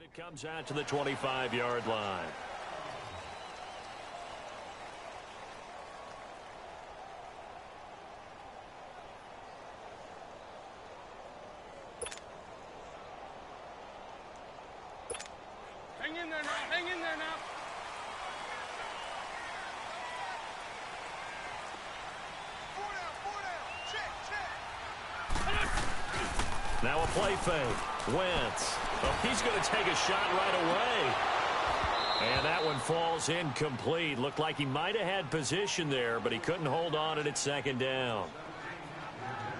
It comes out to the 25-yard line. Hang in there now. Hang in there now. Four down. Check. Now a play fake. Wentz. Oh, he's going to take a shot right away. And that one falls incomplete. Looked like he might have had position there, but he couldn't hold on at second down.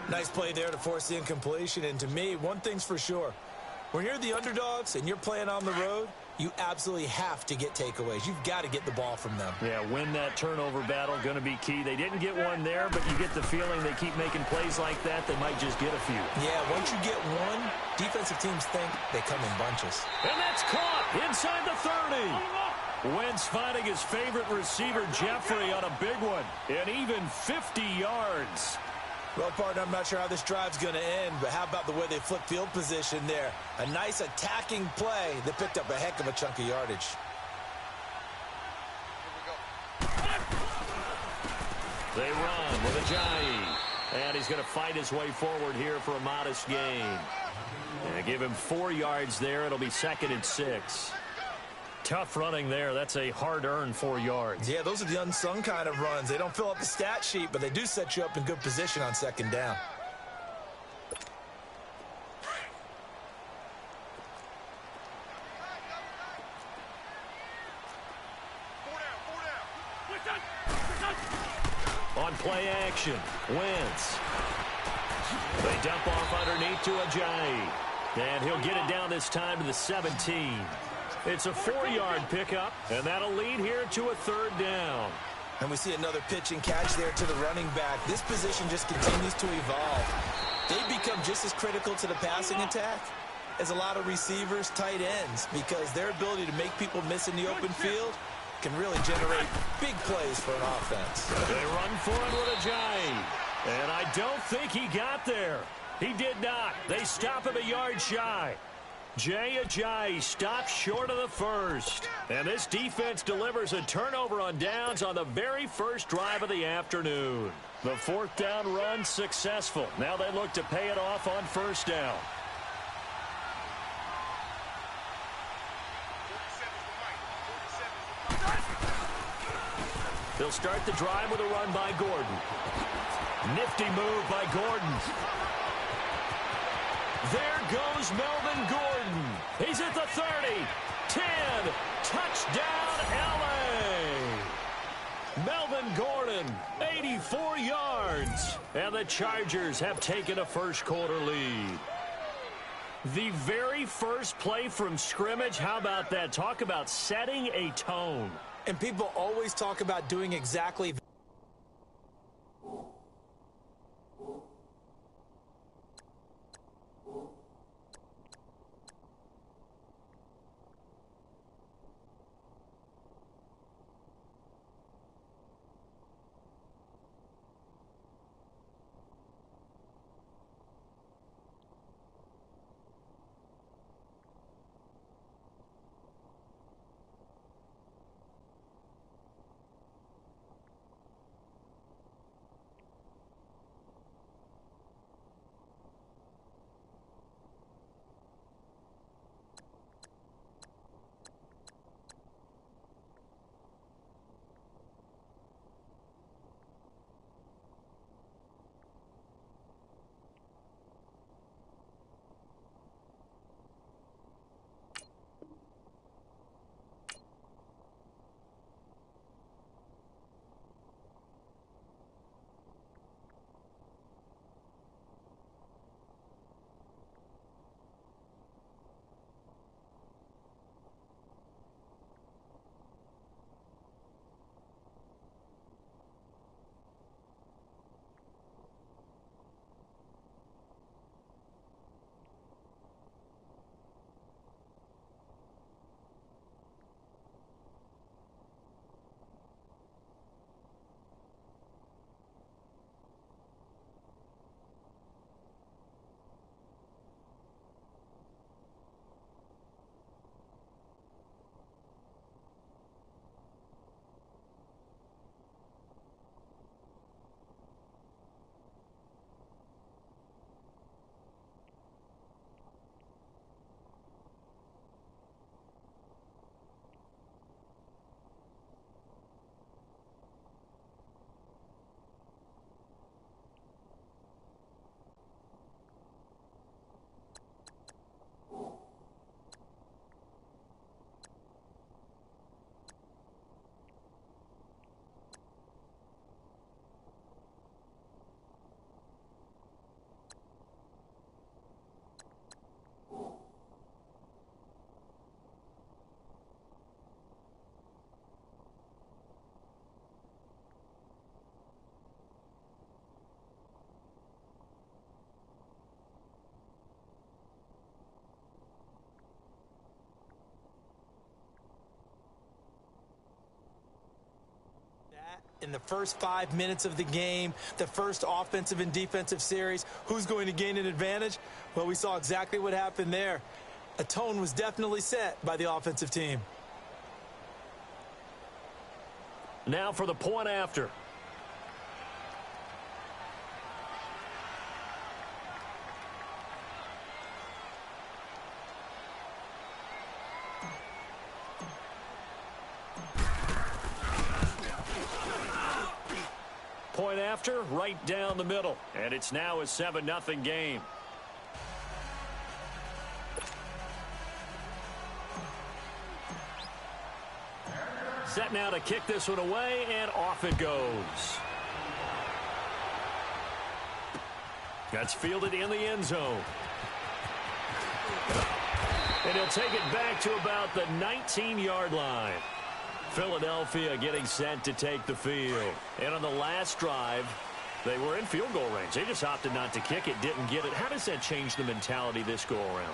Nice play there to force the incompletion. And to me, one thing's for sure. When you're the underdogs and you're playing on the road, you absolutely have to get takeaways. You've got to get the ball from them. Yeah, win that turnover battle, going to be key. They didn't get one there, but you get the feeling they keep making plays like that, they might just get a few. Yeah, once you get one, defensive teams think they come in bunches. And that's caught inside the 30. Wentz finding his favorite receiver, Jeffrey, on a big one. And even 50 yards. Well, partner, I'm not sure how this drive's going to end, but how about the way they flip field position there? A nice attacking play that picked up a heck of a chunk of yardage. They run with Ajayi. And he's going to fight his way forward here for a modest gain. And give him 4 yards there. It'll be 2nd and 6. Tough running there. That's a hard-earned 4 yards. Yeah, those are the unsung kind of runs. They don't fill up the stat sheet, but they do set you up in good position on 2nd down. On play action, Wentz. They dump off underneath to Ajayi. And he'll get it down this time to the 17. It's a 4-yard pickup, and that'll lead here to a 3rd down. And we see another pitch and catch there to the running back. This position just continues to evolve. They become just as critical to the passing attack as a lot of receivers, tight ends, because their ability to make people miss in the open field can really generate big plays for an offense. They run for it with Ajayi, and I don't think he got there. He did not. They stop him a yard shy. Jay Ajayi stops short of the first. And this defense delivers a turnover on downs on the very first drive of the afternoon. The 4th down run successful. Now they look to pay it off on 1st down. They'll start the drive with a run by Gordon. Nifty move by Gordon. There goes Melvin Gordon. He's at the 30, 10, touchdown LA. Melvin Gordon, 84 yards. And the Chargers have taken a first-quarter lead. The very first play from scrimmage, how about that? Talk about setting a tone. And people always talk about doing exactly that. In the first 5 minutes of the game, the first offensive and defensive series, who's going to gain an advantage? Well, we saw exactly what happened there. A tone was definitely set by the offensive team. Now for the point after. Point after, right down the middle. And it's now a 7-0 game. Set now to kick this one away, and off it goes. That's fielded in the end zone. And he'll take it back to about the 19-yard line. Philadelphia getting set to take the field. And on the last drive, they were in field goal range. They just opted not to kick it, didn't get it. How does that change the mentality this go-around?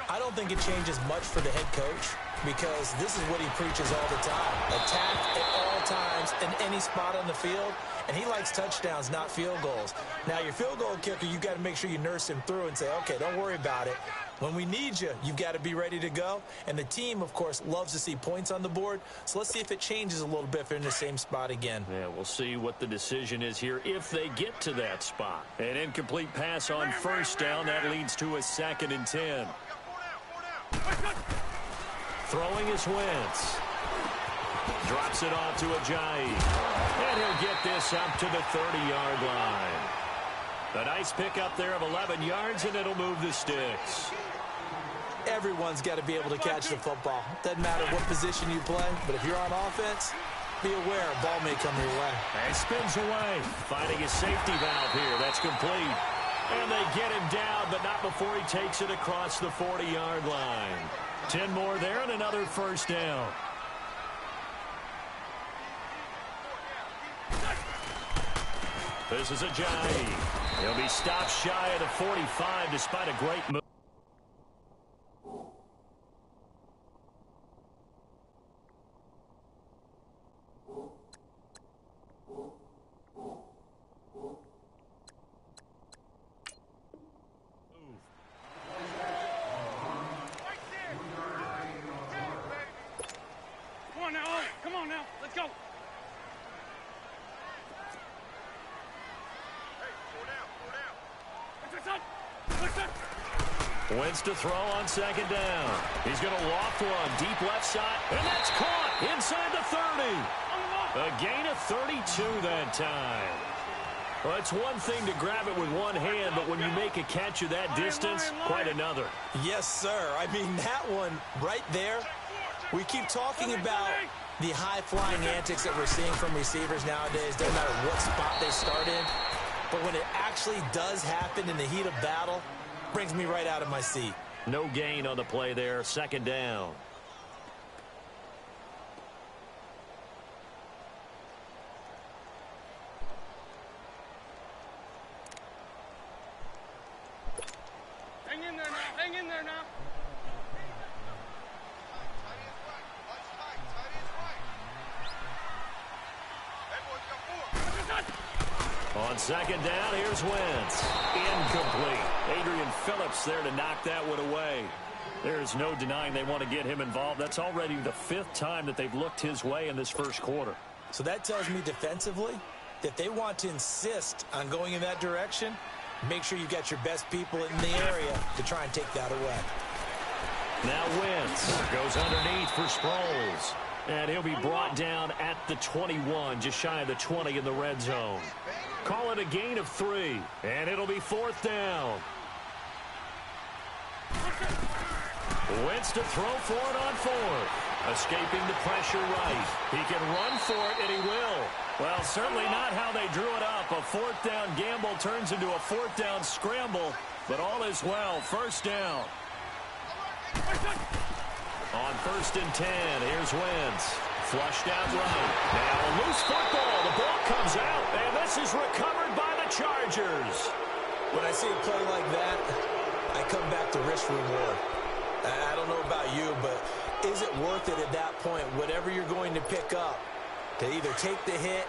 I don't think it changes much for the head coach because this is what he preaches all the time. Attack at all times in any spot on the field, and he likes touchdowns, not field goals. Now, your field goal kicker, you've got to make sure you nurse him through and say, okay, don't worry about it. When we need you, you've got to be ready to go. And the team, of course, loves to see points on the board. So let's see if it changes a little bit if they're in the same spot again. Yeah, we'll see what the decision is here if they get to that spot. An incomplete pass on first down. That leads to a 2nd and 10. Throwing is Wentz. Drops it off to Ajayi. And he'll get this up to the 30-yard line. A nice pickup there of 11 yards, and it'll move the sticks. Everyone's got to be able to catch the football. Doesn't matter what position you play, but if you're on offense, be aware a ball may come your way. And spins away, finding his safety valve here. That's complete. And they get him down, but not before he takes it across the 40-yard line. 10 more there and another first down. This is Ajayi. He'll be stopped shy of the 45 despite a great move. Come on now, let's go. Wentz to throw on 2nd down. He's going to loft one deep left side, and that's caught inside the 30. A gain of 32 that time. Well, it's one thing to grab it with one hand, but when you make a catch of that distance, quite another. Yes, sir. I mean, that one right there, we keep talking about the high-flying antics that we're seeing from receivers nowadays. Doesn't matter what spot they start in. But when it actually does happen in the heat of battle, brings me right out of my seat. No gain on the play there. 2nd down. Hang in there now. Hang in there now. On 2nd down, here's Wentz. Incomplete. Adrian Phillips there to knock that one away. There's no denying they want to get him involved. That's already the 5th time that they've looked his way in this first quarter. So that tells me defensively that they want to insist on going in that direction. Make sure you've got your best people in the area to try and take that away. Now Wentz goes underneath for Sproles. And he'll be brought down at the 21, just shy of the 20 in the red zone. Call it a gain of 3, and it'll be 4th down. Wentz to throw for it on 4th. Escaping the pressure right. He can run for it, and he will. Well, certainly not how they drew it up. A 4th down gamble turns into a 4th down scramble, but all is well. 1st down. On 1st and 10, here's Wentz. Flushed out right. Now a loose football. The ball comes out, and this is recovered by the Chargers. When I see a play like that, I come back to risk reward. I don't know about you, but is it worth it at that point, whatever you're going to pick up, to either take the hit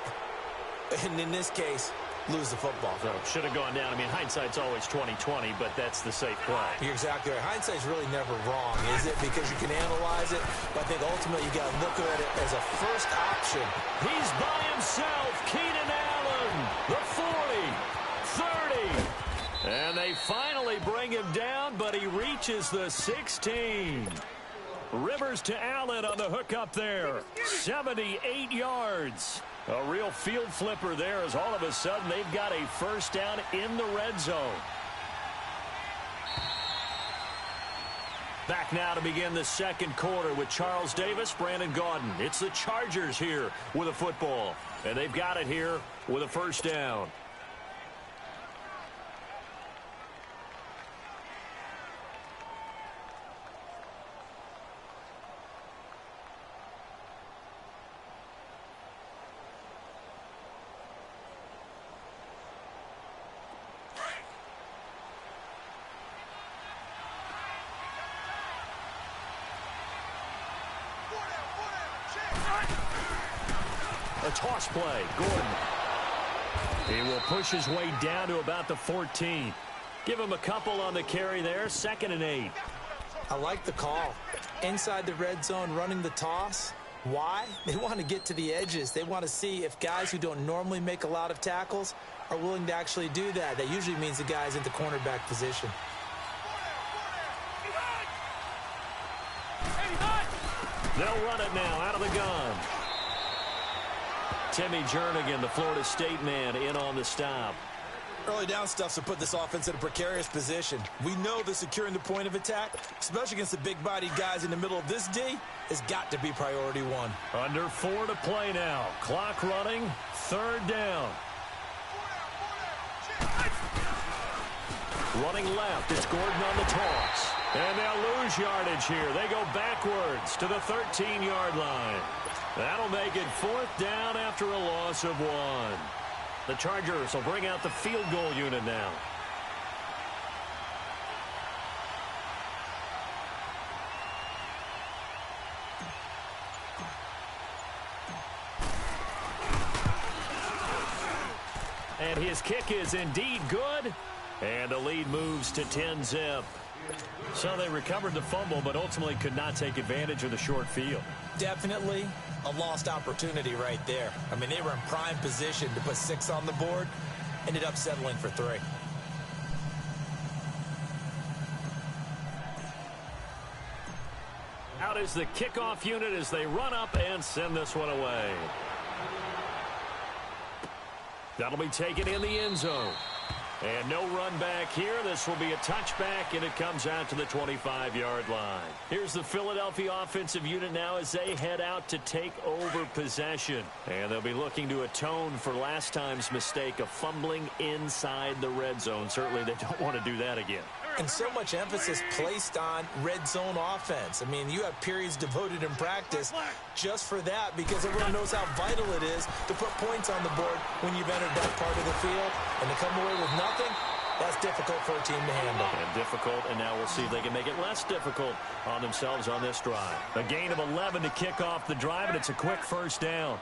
And in this case, lose the football. So should have gone down. I mean, hindsight's always 20/20, but that's the safe play. You're exactly right. Hindsight's really never wrong, is it? Because you can analyze it, but I think ultimately you got to look at it as a first option. He's by himself. Keenan Allen, the 40, 30. And they finally bring him down, but he reaches the 16. Rivers to Allen on the hook up there. 78 yards. A real field flipper there as all of a sudden they've got a first down in the red zone. Back now to begin the second quarter with Charles Davis, Brandon Gaudin. It's the Chargers here with a football. And they've got it here with a first down. A toss play. Gordon. He will push his way down to about the 14. Give him a couple on the carry there. 2nd and 8. I like the call. Inside the red zone, running the toss. Why? They want to get to the edges. They want to see if guys who don't normally make a lot of tackles are willing to actually do that. That usually means the guy's in the cornerback position. They'll run it now out of the gun. Timmy Jernigan, the Florida State man, in on the stop. Early down stuff's to put this offense in a precarious position. We know that securing the point of attack, especially against the big-bodied guys in the middle of this D, has got to be priority one. Under 4 to play now. Clock running. 3rd down. Running left. It's Gordon on the toss. And they'll lose yardage here. They go backwards to the 13-yard line. That'll make it 4th down after a loss of 1. The Chargers will bring out the field goal unit now. And his kick is indeed good. And the lead moves to 10-zip. So they recovered the fumble, but ultimately could not take advantage of the short field. Definitely a lost opportunity right there. I mean, they were in prime position to put 6 on the board. Ended up settling for 3. Out is the kickoff unit as they run up and send this one away. That'll be taken in the end zone. And no run back here. This will be a touchback, and it comes out to the 25-yard line. Here's the Philadelphia offensive unit now as they head out to take over possession. And they'll be looking to atone for last time's mistake of fumbling inside the red zone. Certainly they don't want to do that again. And so much emphasis placed on red zone offense. I mean, you have periods devoted in practice just for that because everyone knows how vital it is to put points on the board when you've entered that part of the field. And to come away with nothing, that's difficult for a team to handle. And difficult, and now we'll see if they can make it less difficult on themselves on this drive. A gain of 11 to kick off the drive, and it's a quick first down.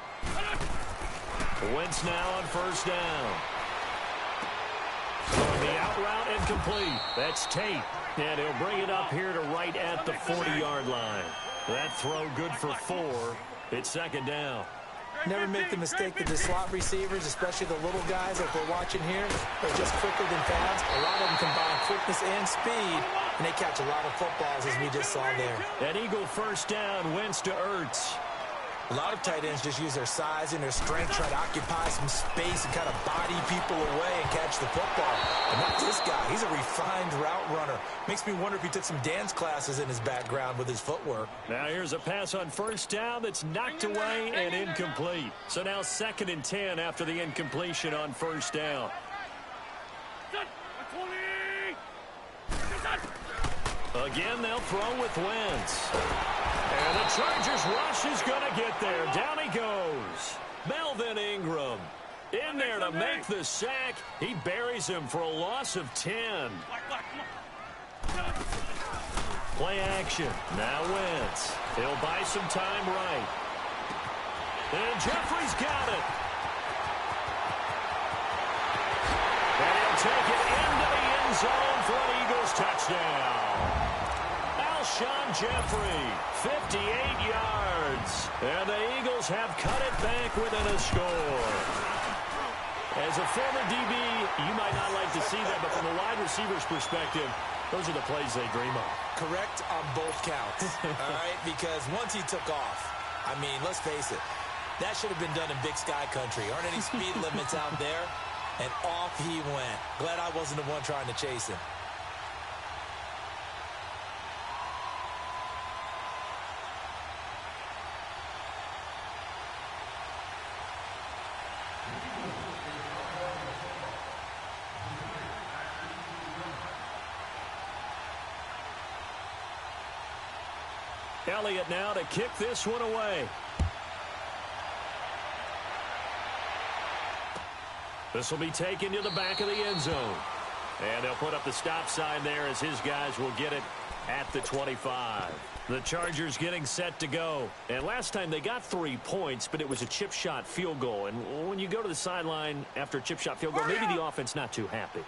Wentz now on first down. The out route incomplete. That's Tate. And he'll bring it up here to right at the 40-yard line. That throw good for 4. It's 2nd down. Never make the mistake that the slot receivers, especially the little guys like we're watching here, are just quicker than fast. A lot of them combine quickness and speed, and they catch a lot of footballs as we just saw there. An Eagle first down. Wentz to Ertz. A lot of tight ends just use their size and their strength, try to occupy some space and kind of body people away and catch the football. But not this guy. He's a refined route runner. Makes me wonder if he took some dance classes in his background with his footwork. Now here's a pass on first down that's knocked away and incomplete. So now 2nd and 10 after the incompletion on first down. Again, they'll throw with Wentz. And the Chargers rush is going to get there. Down he goes. Melvin Ingram in there to make the sack. He buries him for a loss of 10. Play action. Now Wentz. He'll buy some time right. And Jeffrey's got it. take it into the end zone for an Eagles touchdown. Alshon Jeffrey, 58 yards. And the Eagles have cut it back within a score. As a former DB, you might not like to see that, but from a wide receiver's perspective, those are the plays they dream of. Correct on both counts, all right? Because once he took off, I mean, let's face it, that should have been done in Big Sky Country. Aren't any speed limits out there? And off he went. Glad I wasn't the one trying to chase him. Elliott now to kick this one away. This will be taken to the back of the end zone. And they'll put up the stop sign there as his guys will get it at the 25. The Chargers getting set to go. And last time they got 3 points, but it was a chip shot field goal. And when you go to the sideline after a chip shot field goal, maybe the offense not too happy.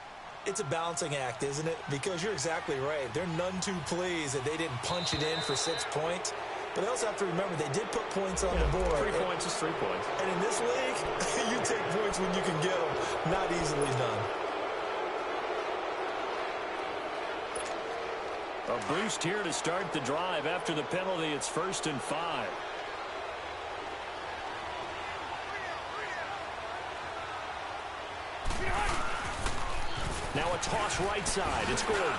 It's a balancing act, isn't it? Because you're exactly right. They're none too pleased that they didn't punch it in for 6 points. But they also have to remember they did put points on the board. 3 points is 3 points. And in this league, you take points when you can get them. Not easily done. A boost here to start the drive. After the penalty, it's 1st and 5. Now a toss right side. It's Gordon.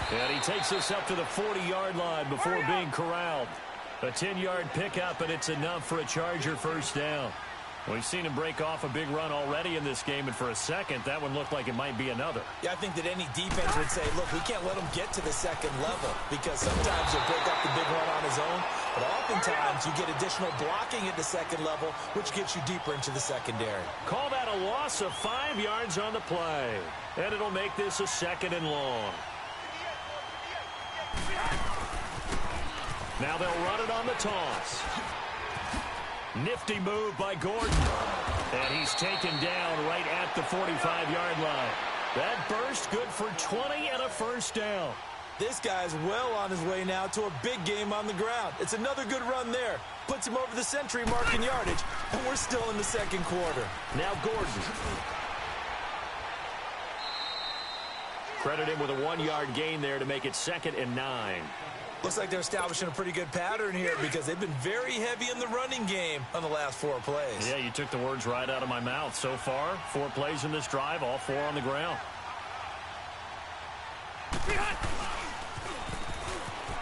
And he takes this up to the 40-yard line before being corralled. A 10-yard pickup, and it's enough for a Charger first down. We've seen him break off a big run already in this game, and for a second, that one looked like it might be another. Yeah, I think that any defense would say, look, we can't let him get to the second level because sometimes he'll break up the big run on his own, but oftentimes you get additional blocking at the second level, which gets you deeper into the secondary. Call that a loss of 5 yards on the play, and it'll make this a 2nd and long. Now they'll run it on the toss. Nifty move by Gordon. And he's taken down right at the 45-yard line. That burst good for 20 and a first down. This guy's well on his way now to a big game on the ground. It's another good run there. Puts him over the century mark in yardage, and we're still in the second quarter. Now Gordon. Credit him with a 1-yard gain there to make it 2nd and 9. Looks like they're establishing a pretty good pattern here because they've been very heavy in the running game on the last 4 plays. Yeah, you took the words right out of my mouth. So far, 4 plays in this drive, all 4 on the ground.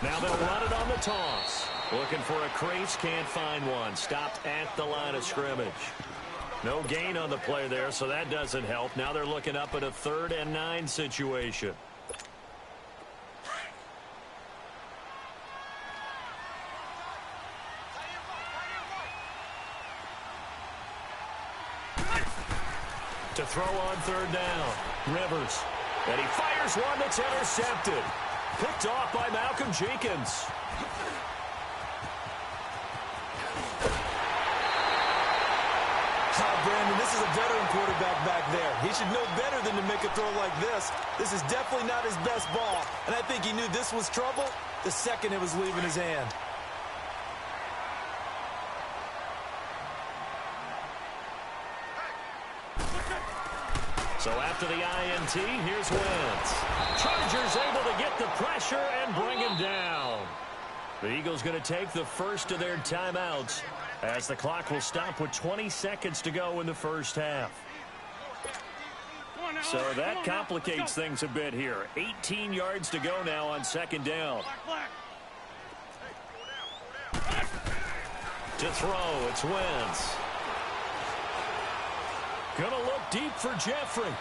Now they'll run it on the toss. Looking for a crease, can't find one. Stopped at the line of scrimmage. No gain on the play there, so that doesn't help. Now they're looking up at a 3rd and 9 situation. To throw on 3rd down. Rivers. And he fires one that's intercepted. Picked off by Malcolm Jenkins. Brandon, this is a veteran quarterback back there. He should know better than to make a throw like this. This is definitely not his best ball. And I think he knew this was trouble the second it was leaving his hand. So after the INT, here's Wentz. Chargers able to get the pressure and bring him down. The Eagles going to take the first of their timeouts as the clock will stop with 20 seconds to go in the first half. So that complicates things a bit here. 18 yards to go now on 2nd down. To throw, it's Wentz. Gonna look deep for Jeffrey.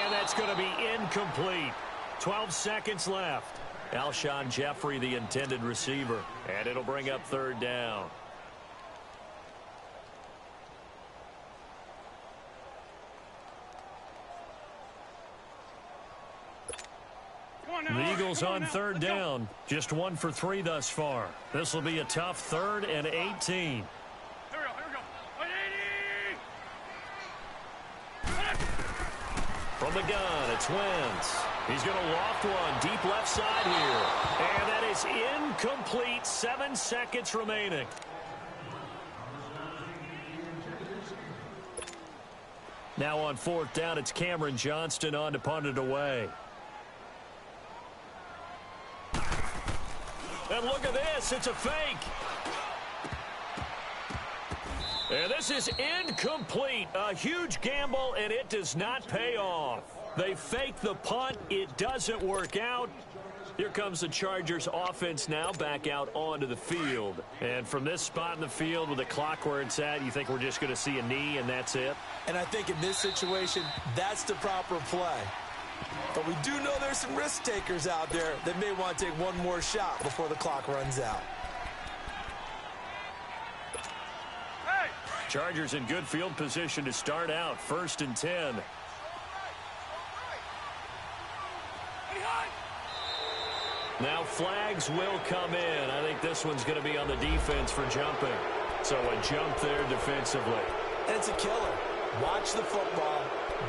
And that's going to be incomplete. 12 seconds left. Alshon Jeffrey, the intended receiver. And it'll bring up 3rd down. The Eagles on 3rd down. Just 1 for 3 thus far. This will be a tough 3rd and 18. the gun, it's Wentz. He's going to loft one deep left side here. And that is incomplete. 7 seconds remaining. Now on 4th down, it's Cameron Johnston on to punt it away. And look at this. It's a fake. And this is incomplete. A huge gamble, and it does not pay off. They fake the punt. It doesn't work out. Here comes the Chargers offense now back out onto the field. And from this spot in the field with the clock where it's at, you think we're just going to see a knee and that's it? And I think in this situation, that's the proper play. But we do know there's some risk takers out there that may want to take one more shot before the clock runs out. Chargers in good field position to start out. 1st and 10. Now flags will come in. I think this one's going to be on the defense for jumping. So a jump there defensively. And it's a killer. Watch the football.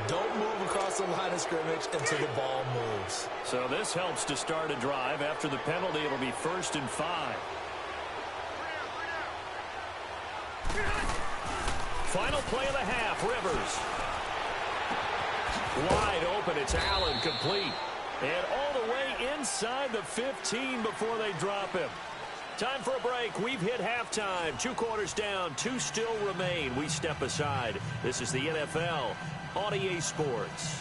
Don't move across the line of scrimmage until the ball moves. So this helps to start a drive. After the penalty, it'll be 1st and 5. Final play of the half, Rivers. Wide open, it's Allen, complete. And all the way inside the 15 before they drop him. Time for a break. We've hit halftime. 2 quarters down, 2 still remain. We step aside. This is the NFL on EA Sports.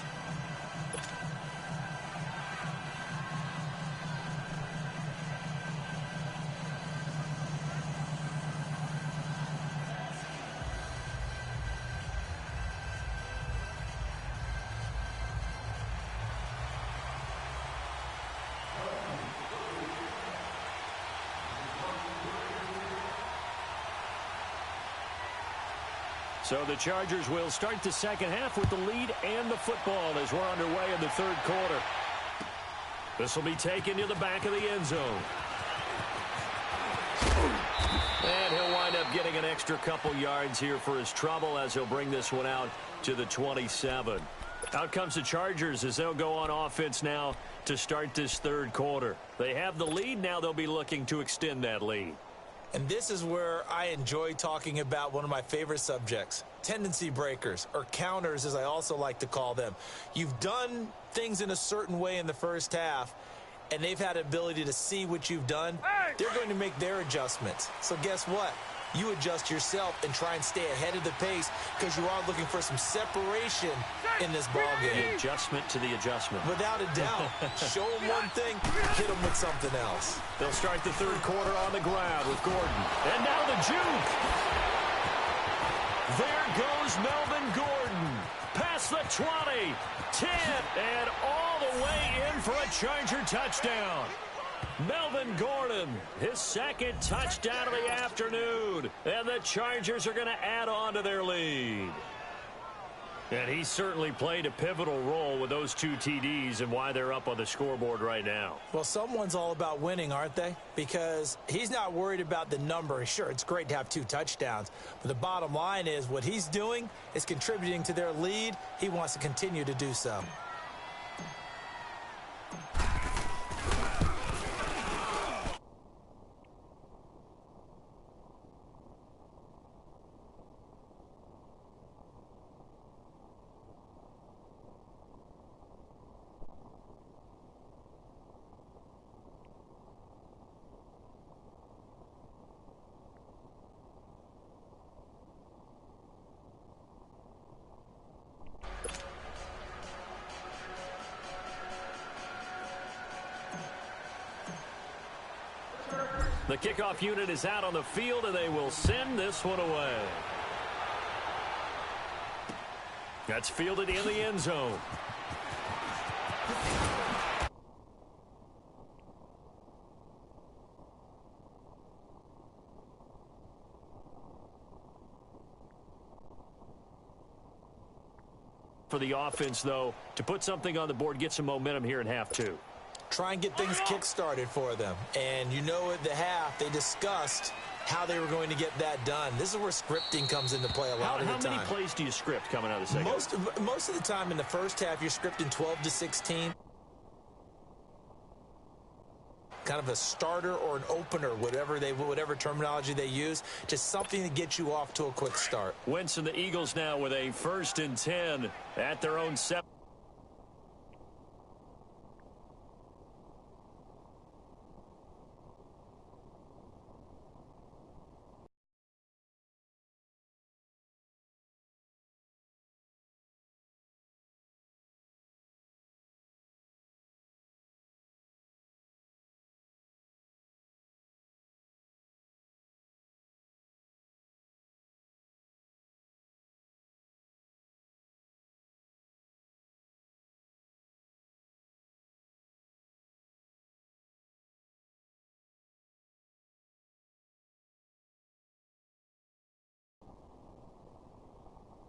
So the Chargers will start the second half with the lead and the football as we're underway in the 3rd quarter. This will be taken to the back of the end zone. And he'll wind up getting an extra couple yards here for his trouble as he'll bring this one out to the 27. Out comes the Chargers as they'll go on offense now to start this 3rd quarter. They have the lead. Now they'll be looking to extend that lead. And this is where I enjoy talking about one of my favorite subjects, tendency breakers, or counters as I also like to call them. You've done things in a certain way in the first half, and they've had the ability to see what you've done. They're going to make their adjustments. So guess what? You adjust yourself and try and stay ahead of the pace because you are looking for some separation in this ballgame. The adjustment to the adjustment. Without a doubt. Show them one thing, hit them with something else. They'll start the 3rd quarter on the ground with Gordon. And now the juke. There goes Melvin Gordon. Past the 20, 10, and all the way in for a Charger touchdown. Melvin Gordon, his 2nd touchdown of the afternoon. And the Chargers are going to add on to their lead. And he certainly played a pivotal role with those 2 TDs and why they're up on the scoreboard right now. Well, someone's all about winning, aren't they? Because he's not worried about the number. Sure, it's great to have 2 touchdowns. But the bottom line is what he's doing is contributing to their lead. He wants to continue to do so. The kickoff unit is out on the field, and they will send this one away. That's fielded in the end zone. For the offense, though, to put something on the board, get some momentum here in half 2. try and get things kick-started for them. And you know at the half, they discussed how they were going to get that done. This is where scripting comes into play a lot of the time. How many plays do you script coming out of the second? Most of the time in the first half, you're scripting 12 to 16. Kind of a starter or an opener, whatever terminology they use, just something to get you off to a quick start. Wentz and the Eagles now with a 1st and 10 at their own 7.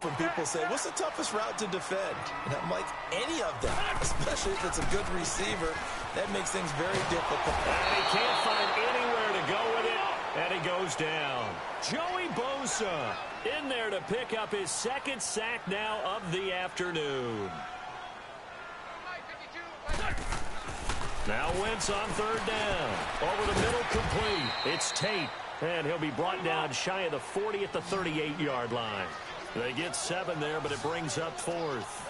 When people say, what's the toughest route to defend? And I'm like, any of them, especially if it's a good receiver. That makes things very difficult. And he can't find anywhere to go with it, and he goes down. Joey Bosa in there to pick up his 2nd sack now of the afternoon. Now Wentz on 3rd down. Over the middle, complete. It's Tate, and he'll be brought down shy of the 40 at the 38-yard line. They get 7 there, but it brings up 4th.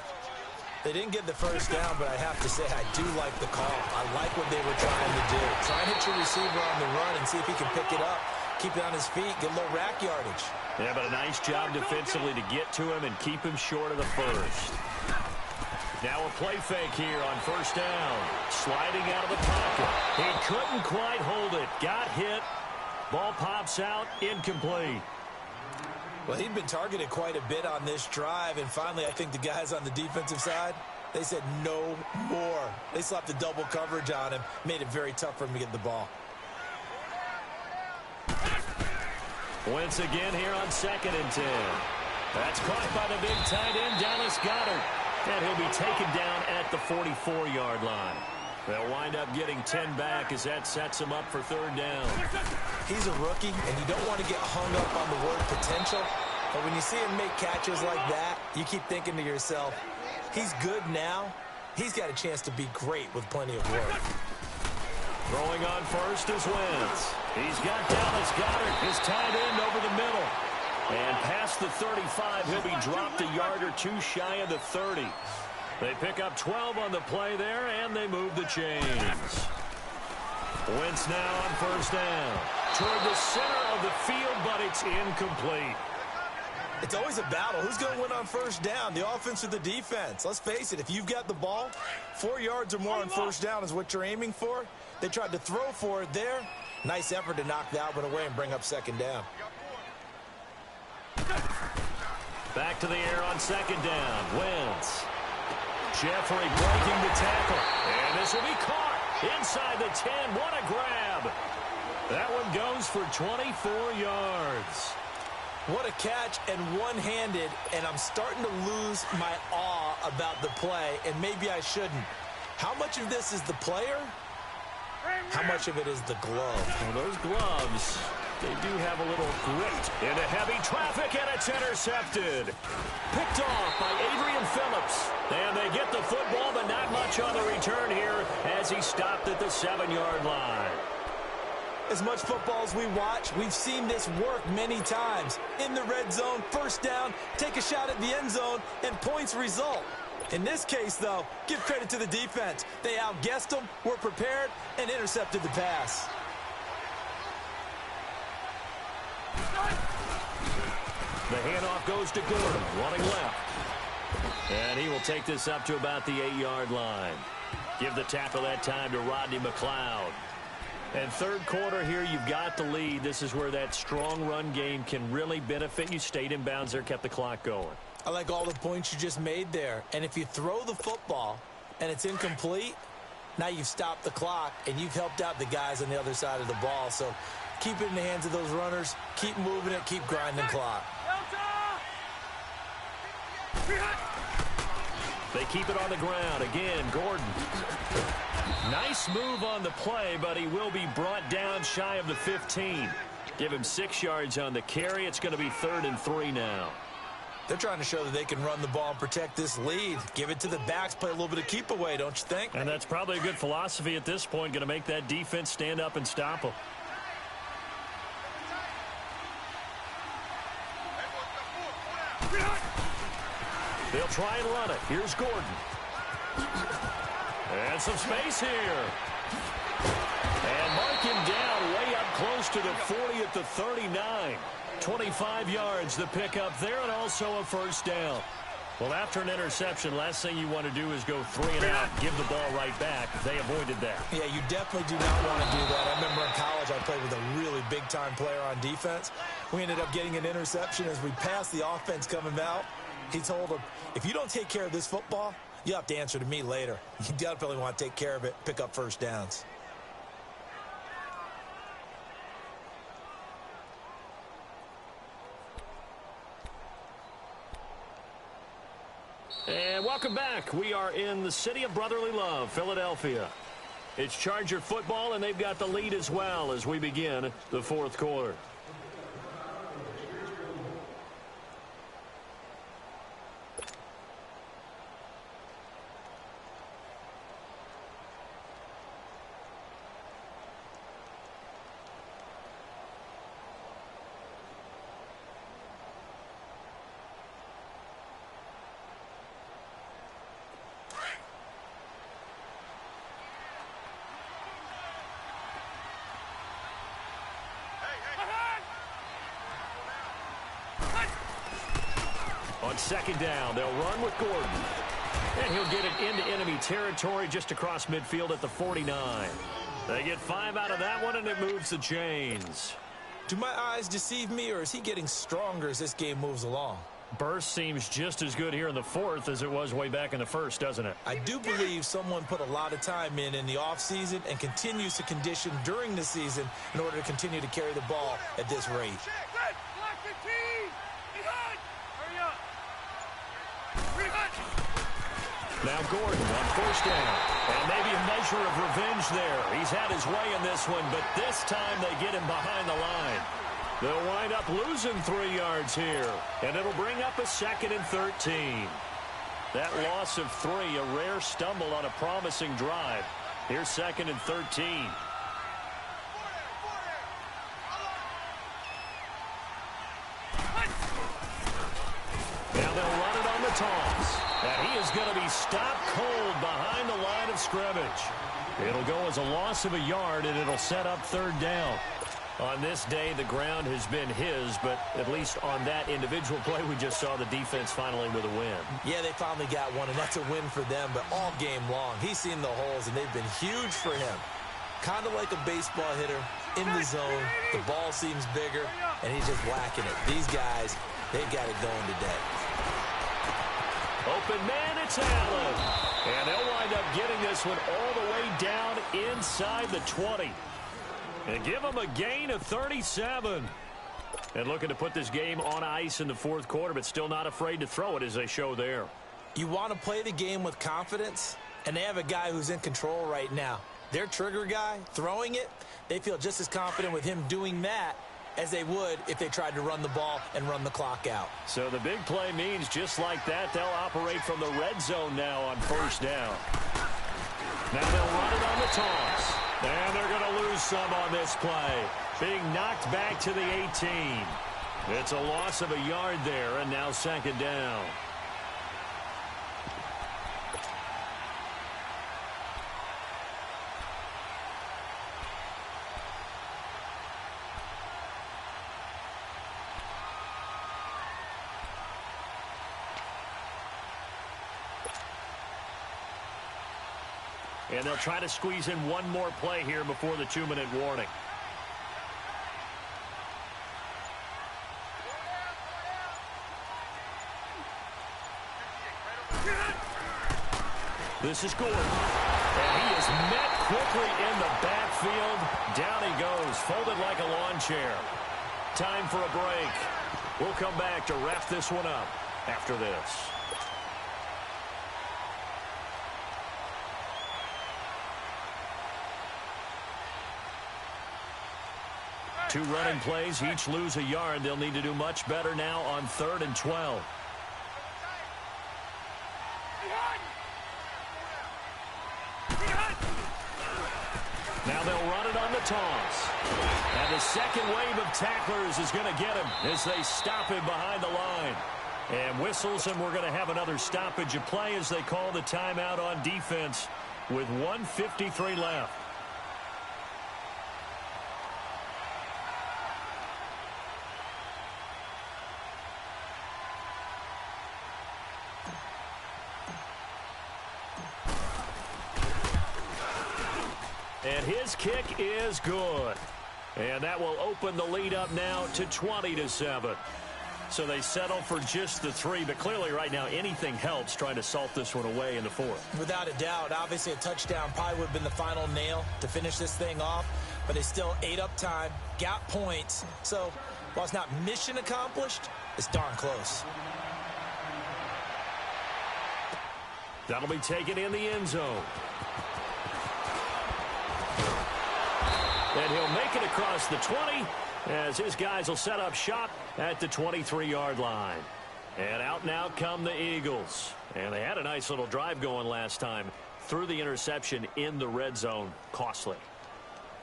They didn't get the 1st down, but I have to say I do like the call. I like what they were trying to do. Try and hit your receiver on the run and see if he can pick it up, keep it on his feet, get a little rack yardage. Yeah, but a nice job defensively to get to him and keep him short of the 1st. Now a play fake here on 1st down. Sliding out of the pocket. He couldn't quite hold it. Got hit. Ball pops out. Incomplete. Well, he'd been targeted quite a bit on this drive, and finally I think the guys on the defensive side, they said no more. They slapped the double coverage on him, made it very tough for him to get the ball. Wentz again here on 2nd and 10. That's caught by the big tight end, Dallas Goedert. And he'll be taken down at the 44-yard line. They'll wind up getting 10 back as that sets him up for 3rd down. He's a rookie, and you don't want to get hung up on the word potential. But when you see him make catches like that, you keep thinking to yourself, he's good now. He's got a chance to be great with plenty of work. Throwing on 1st is Wentz. He's got Dallas Goedert, his tight end, over the middle. And past the 35, he'll be dropped a yard or 2 shy of the 30. They pick up 12 on the play there, and they move the chains. Wentz now on 1st down. Toward the center of the field, but it's incomplete. It's always a battle. Who's going to win on 1st down, the offense or the defense? Let's face it, if you've got the ball, 4 yards or more on 1st down is what you're aiming for. They tried to throw for it there. Nice effort to knock that one away and bring up 2nd down. Back to the air on 2nd down. Wentz. Jeffrey breaking the tackle. And this will be caught inside the 10. What a grab. That one goes for 24 yards. What a catch, and one-handed, and I'm starting to lose my awe about the play, and maybe I shouldn't. How much of this is the player? How much of it is the glove? Well, those gloves, they do have a little grit. Into heavy traffic, and it's intercepted. Picked off by Adrian Phillips. And they get the football, but not much on the return here as he stopped at the 7-yard line. As much football as we watch, we've seen this work many times. In the red zone, 1st down, take a shot at the end zone, and points result. In this case, though, give credit to the defense. They outguessed them, were prepared, and intercepted the pass. The handoff goes to Gordon, running left. And he will take this up to about the 8-yard line. Give the tackle that time to Rodney McLeod. And 3rd quarter here, you've got the lead. This is where that strong run game can really benefit you. Stayed in bounds there, kept the clock going. I like all the points you just made there. And if you throw the football and it's incomplete, now you've stopped the clock and you've helped out the guys on the other side of the ball. So keep it in the hands of those runners. Keep moving it. Keep grinding the clock. They keep it on the ground. Again, Gordon. Nice move on the play, but he will be brought down shy of the 15. Give him 6 yards on the carry. It's going to be 3rd and 3 now. They're trying to show that they can run the ball and protect this lead. Give it to the backs, play a little bit of keep away, don't you think? And that's probably a good philosophy at this point, going to make that defense stand up and stop them. They'll try and run it. Here's Gordon. And some space here. And mark him down way up close to the 40 at the 39. 25 yards the pickup there, and also a first down. Well, after an interception, last thing you want to do is go 3 and out, give the ball right back. They avoided that. Yeah, you definitely do not want to do that. I remember in college I played with a really big-time player on defense. We ended up getting an interception as we passed the offense coming out. He told him, if you don't take care of this football, you have to answer to me later. You definitely want to take care of it, pick up first downs. And welcome back. We are in the city of brotherly love, Philadelphia. It's Charger football, and they've got the lead as well as we begin the 4th quarter. On 2nd down, they'll run with Gordon. And he'll get it into enemy territory just across midfield at the 49. They get 5 out of that one, and it moves the chains. Do my eyes deceive me, or is he getting stronger as this game moves along? Burst seems just as good here in the 4th as it was way back in the 1st, doesn't it? I do believe someone put a lot of time in the offseason and continues to condition during the season in order to continue to carry the ball at this rate. Now Gordon on 1st down. And maybe a measure of revenge there. He's had his way in this one, but this time they get him behind the line. They'll wind up losing 3 yards here. And it'll bring up a 2nd and 13. That loss of 3, a rare stumble on a promising drive. Here's 2nd and 13. Now they'll run it on the toss. And he is going to be stopped cold behind the line of scrimmage. It'll go as a loss of a yard, and it'll set up 3rd down. On this day, the ground has been his, but at least on that individual play, we just saw the defense finally with a win. Yeah, they finally got one, and that's a win for them, but all game long, he's seen the holes, and they've been huge for him. Kind of like a baseball hitter in the zone. The ball seems bigger, and he's just whacking it. These guys, they've got it going today. Open man, it's Allen. And they'll wind up getting this one all the way down inside the 20. And give them a gain of 37. And looking to put this game on ice in the 4th quarter, but still not afraid to throw it as they show there. You want to play the game with confidence, and they have a guy who's in control right now. Their trigger guy, throwing it, they feel just as confident with him doing that as they would if they tried to run the ball and run the clock out. So the big play means just like that, they'll operate from the red zone now on 1st down. Now they'll run it on the toss. And they're going to lose some on this play. Being knocked back to the 18. It's a loss of a yard there, and now 2nd down. And they'll try to squeeze in one more play here before the 2-minute warning. This is Gordon. And he is met quickly in the backfield. Down he goes, folded like a lawn chair. Time for a break. We'll come back to wrap this one up after this. 2 running plays, each lose a yard. They'll need to do much better now on 3rd and 12. Now they'll run it on the toss. And the second wave of tacklers is going to get him as they stop him behind the line. And whistles, and we're going to have another stoppage of play as they call the timeout on defense with 1:53 left. And his kick is good. And that will open the lead up now to 20-7. So they settle for just the 3, but clearly right now anything helps trying to salt this one away in the 4th. Without a doubt, obviously a touchdown probably would have been the final nail to finish this thing off, but they still ate up time, got points. So while it's not mission accomplished, it's darn close. That'll be taken in the end zone. And he'll make it across the 20 as his guys will set up shop at the 23-yard line. And out now come the Eagles. And they had a nice little drive going last time. Threw the interception in the red zone. Costly.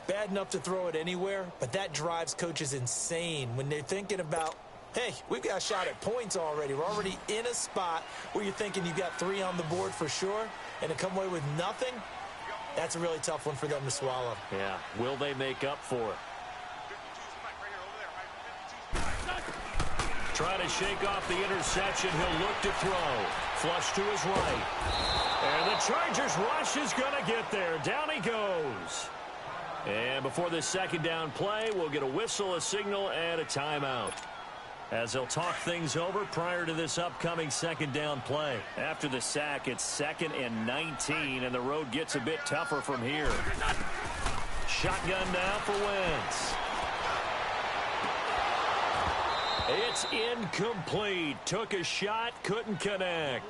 Bad enough to throw it anywhere, but that drives coaches insane when they're thinking about, hey, we've got a shot at points already. We're already in a spot where you're thinking you've got 3 on the board for sure, and to come away with nothing, that's a really tough one for them to swallow. Yeah, will they make up for it? Trying to shake off the interception. He'll look to throw. Flush to his right. And the Chargers rush is going to get there. Down he goes. And before this second down play, we'll get a whistle, a signal, and a timeout, as they'll talk things over prior to this upcoming second down play. After the sack, it's 2nd and 19, and the road gets a bit tougher from here. Shotgun now for Wentz. It's incomplete. Took a shot, couldn't connect.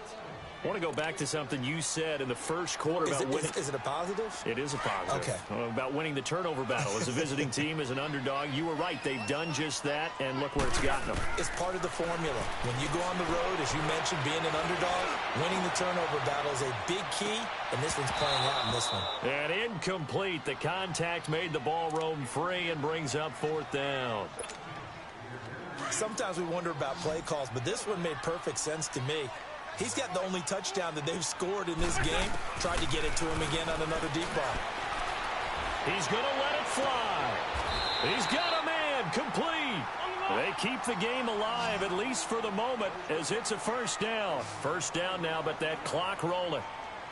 I want to go back to something you said in the first quarter about winning. Is it a positive? It is a positive. Okay. About winning the turnover battle. As a visiting team, as an underdog, you were right. They've done just that, and look where it's gotten them. It's part of the formula. When you go on the road, as you mentioned, being an underdog, winning the turnover battle is a big key, and this one's playing out in this one. And incomplete. The contact made the ball roam free and brings up 4th down. Sometimes we wonder about play calls, but this one made perfect sense to me. He's got the only touchdown that they've scored in this game. Tried to get it to him again on another deep ball. He's going to let it fly. He's got a man. Complete. They keep the game alive, at least for the moment, as it's a first down. First down now, but that clock rolling.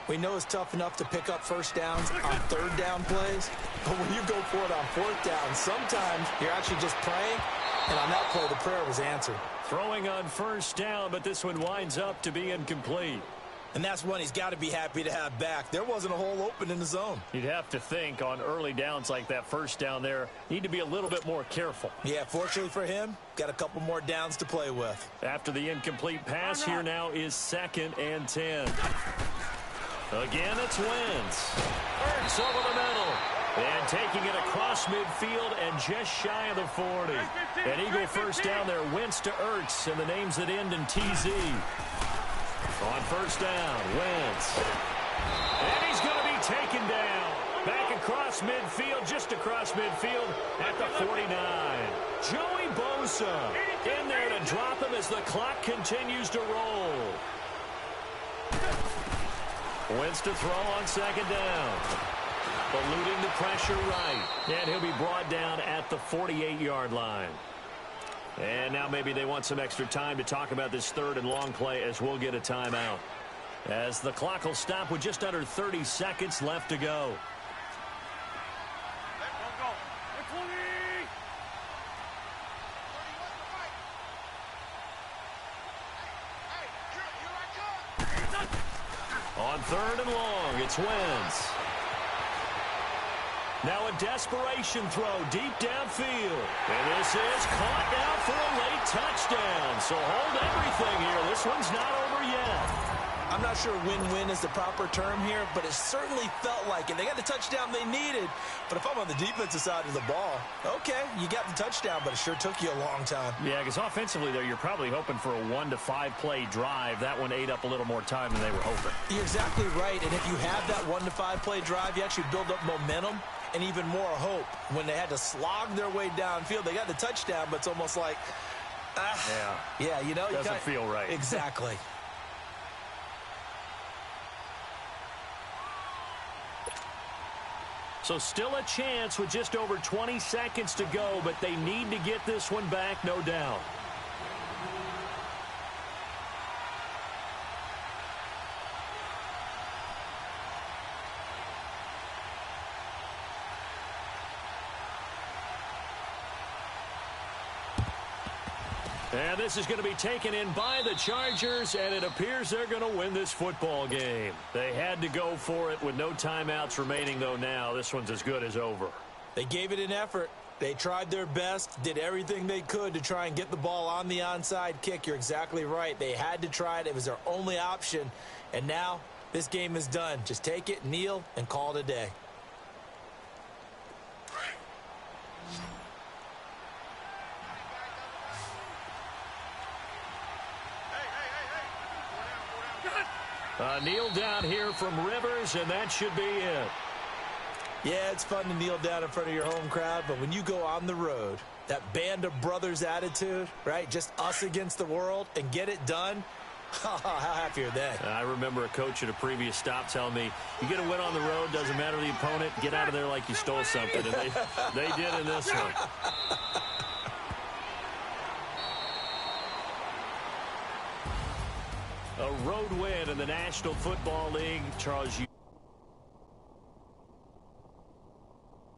We know it's tough enough to pick up first downs on third down plays, but when you go for it on 4th down, sometimes you're actually just praying, and on that play, the prayer was answered. Throwing on first down, but this one winds up to be incomplete. And that's one he's got to be happy to have back. There wasn't a hole open in the zone. You'd have to think on early downs like that first down there, need to be a little bit more careful. Yeah, fortunately for him, got a couple more downs to play with. After the incomplete pass, here now is 2nd and 10. Again, it's Wentz. Ertz over the middle. And taking it across midfield and just shy of the 40. An Eagle first down there. Wentz to Ertz, and the names that end in TZ. On first down, Wentz. And he's going to be taken down. Back across midfield, just across midfield at the 49. Joey Bosa in there to drop him as the clock continues to roll. Wentz to throw on second down. Eluding the pressure right. And he'll be brought down at the 48-yard line. And now maybe they want some extra time to talk about this 3rd and long play as we'll get a timeout. As the clock will stop with just under 30 seconds left to go. On 3rd and long, it's Wentz. Now a desperation throw deep downfield. And this is caught now for a late touchdown. So hold everything here. This one's not over yet. I'm not sure win-win is the proper term here, but it certainly felt like it. They got the touchdown they needed, but if I'm on the defensive side of the ball, okay, you got the touchdown, but it sure took you a long time. Yeah, because offensively there, you're probably hoping for a 1 to 5 play drive. That one ate up a little more time than they were hoping. You're exactly right, and if you have that 1 to 5 play drive, you actually build up momentum and even more hope. When they had to slog their way downfield, they got the touchdown, but it's almost like, yeah, you know, doesn't feel right. Exactly. So still a chance with just over 20 seconds to go, but they need to get this one back, no doubt. And this is going to be taken in by the Chargers, and it appears they're going to win this football game. They had to go for it with no timeouts remaining, though now. This one's as good as over. They gave it an effort. They tried their best, did everything they could to try and get the ball on the onside kick. You're exactly right. They had to try it. It was their only option. And now this game is done. Just take it, kneel, and call it a day. Kneel down here from Rivers, and that should be it. Yeah, it's fun to kneel down in front of your home crowd, but when you go on the road, that band of brothers attitude, right, just us against the world, and get it done, how happy are they? I remember a coach at a previous stop telling me, you get a win on the road, doesn't matter the opponent, get out of there like you stole something, and they did in this one. A road win in the National Football League. Charles,